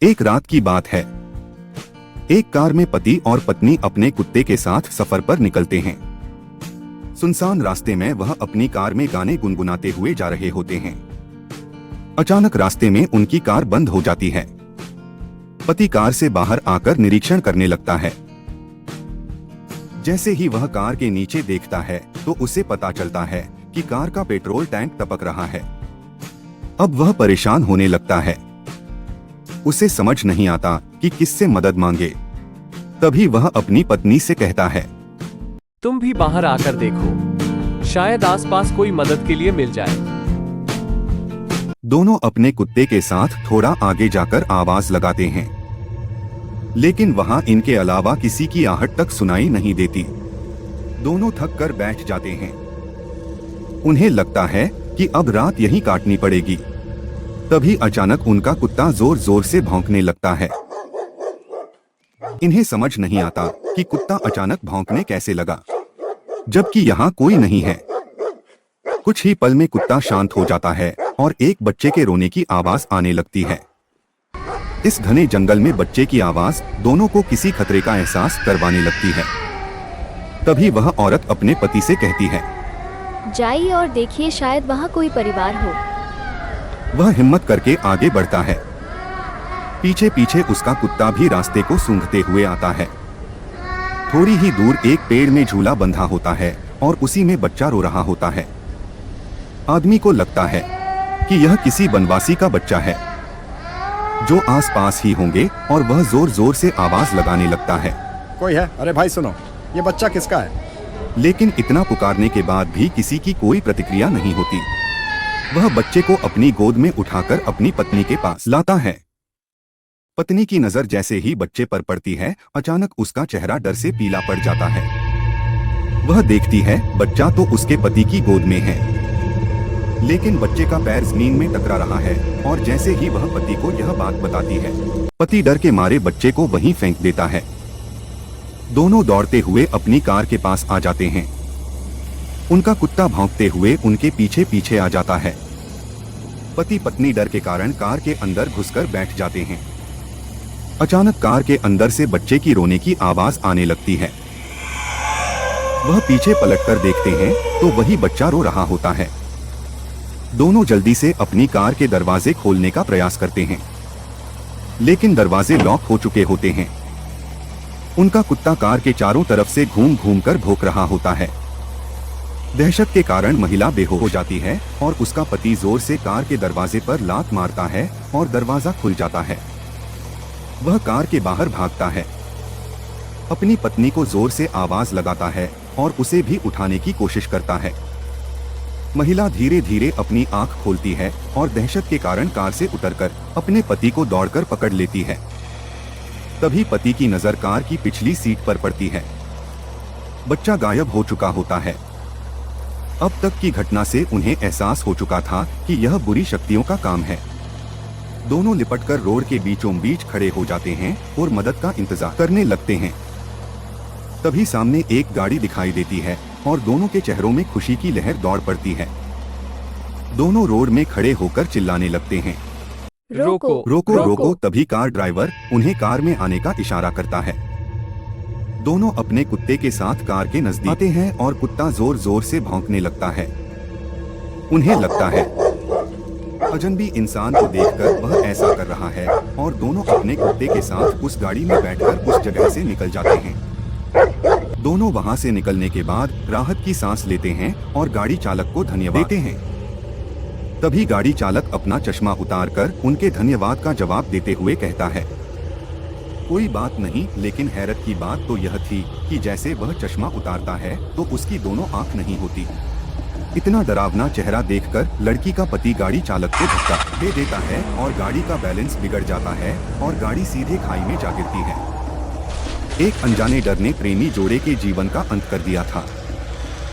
एक रात की बात है। एक कार में पति और पत्नी अपने कुत्ते के साथ सफर पर निकलते हैं। सुनसान रास्ते में वह अपनी कार में गाने गुनगुनाते हुए जा रहे होते हैं। अचानक रास्ते में उनकी कार बंद हो जाती है। पति कार से बाहर आकर निरीक्षण करने लगता है। जैसे ही वह कार के नीचे देखता है तो उसे पता चलता है कि कार का पेट्रोल टैंक टपक रहा है। अब वह परेशान होने लगता है। उसे समझ नहीं आता कि किससे मदद मांगे। तभी वह अपनी पत्नी से कहता है, तुम भी बाहर आकर देखो, शायद आसपास कोई मदद के लिए मिल जाए। दोनों अपने कुत्ते के साथ थोड़ा आगे जाकर आवाज लगाते हैं, लेकिन वहां इनके अलावा किसी की आहट तक सुनाई नहीं देती। दोनों थक कर बैठ जाते हैं। उन्हें लगता है कि अब रात यहीं काटनी पड़ेगी। तभी अचानक उनका कुत्ता जोर जोर से भौंकने लगता है। इन्हें समझ नहीं आता कि कुत्ता अचानक भौंकने कैसे लगा, जबकि यहाँ कोई नहीं है। कुछ ही पल में कुत्ता शांत हो जाता है और एक बच्चे के रोने की आवाज आने लगती है। इस घने जंगल में बच्चे की आवाज दोनों को किसी खतरे का एहसास करवाने लगती है। तभी वह औरत अपने पति से कहती है, जाइए और देखिए, शायद वहाँ कोई परिवार हो। वह हिम्मत करके आगे बढ़ता है। पीछे पीछे उसका कुत्ता भी रास्ते को सूंघते हुए आता है। थोड़ी ही दूर एक पेड़ में झूला बंधा होता है और उसी में बच्चा रो रहा होता है। आदमी को लगता है कि यह किसी वनवासी का बच्चा है जो आसपास ही होंगे और वह जोर जोर से आवाज लगाने लगता है, कोई है? अरे भाई सुनो, ये बच्चा किसका है? लेकिन इतना पुकारने के बाद भी किसी की कोई प्रतिक्रिया नहीं होती। वह बच्चे को अपनी गोद में उठाकर अपनी पत्नी के पास लाता है। पत्नी की नजर जैसे ही बच्चे पर पड़ती है, अचानक उसका चेहरा डर से पीला पड़ जाता है। वह देखती है बच्चा तो उसके पति की गोद में है, लेकिन बच्चे का पैर जमीन में टकरा रहा है। और जैसे ही वह पति को यह बात बताती है, पति डर के मारे बच्चे को वहीं फेंक देता है। दोनों दौड़ते हुए अपनी कार के पास आ जाते हैं। उनका कुत्ता भौंकते हुए उनके पीछे पीछे आ जाता है। पति पत्नी डर के कारण कार के अंदर घुसकर बैठ जाते हैं। अचानक कार के अंदर से बच्चे की रोने की आवाज आने लगती है। वह पीछे पलटकर देखते हैं तो वही बच्चा रो रहा होता है। दोनों जल्दी से अपनी कार के दरवाजे खोलने का प्रयास करते हैं, लेकिन दरवाजे लॉक हो चुके होते हैं। उनका कुत्ता कार के चारों तरफ से घूम घूम कर भौंक रहा होता है। दहशत के कारण महिला बेहोश हो जाती है और उसका पति जोर से कार के दरवाजे पर लात मारता है और दरवाजा खुल जाता है। वह कार के बाहर भागता है, अपनी पत्नी को जोर से आवाज लगाता है और उसे भी उठाने की कोशिश करता है। महिला धीरे धीरे अपनी आंख खोलती है और दहशत के कारण कार से उतरकर अपने पति को दौड़कर पकड़ लेती है। तभी पति की नजर कार की पिछली सीट पर पड़ती है। बच्चा गायब हो चुका होता है। अब तक की घटना से उन्हें एहसास हो चुका था कि यह बुरी शक्तियों का काम है। दोनों लिपटकर रोड के बीचों बीच खड़े हो जाते हैं और मदद का इंतजार करने लगते हैं। तभी सामने एक गाड़ी दिखाई देती है और दोनों के चेहरों में खुशी की लहर दौड़ पड़ती है। दोनों रोड में खड़े होकर चिल्लाने लगते हैं, रोको रोको रोको। तभी कार ड्राइवर उन्हें कार में आने का इशारा करता है। दोनों अपने कुत्ते के साथ कार के नजदीक आते हैं और कुत्ता जोर जोर से भौंकने लगता है। उन्हें लगता है अजनबी इंसान को देखकर वह ऐसा कर रहा है और दोनों अपने कुत्ते के साथ उस गाड़ी में बैठकर उस जगह से निकल जाते हैं। दोनों वहां से निकलने के बाद राहत की सांस लेते हैं और गाड़ी चालक को धन्यवाद देते हैं। तभी गाड़ी चालक अपना चश्मा उतारकर उनके धन्यवाद का जवाब देते हुए कहता है, कोई बात नहीं, लेकिन हैरत की बात तो यह थी कि जैसे वह चश्मा उतारता है तो उसकी दोनों आंख नहीं होती। इतना डरावना चेहरा देखकर लड़की का पति गाड़ी चालक को धक्का दे देता है और गाड़ी का बैलेंस बिगड़ जाता है और गाड़ी सीधे खाई में जा गिरती है। एक अनजाने डर ने प्रेमी जोड़े के जीवन का अंत कर दिया था।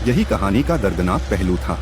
यही कहानी का दर्दनाक पहलू था।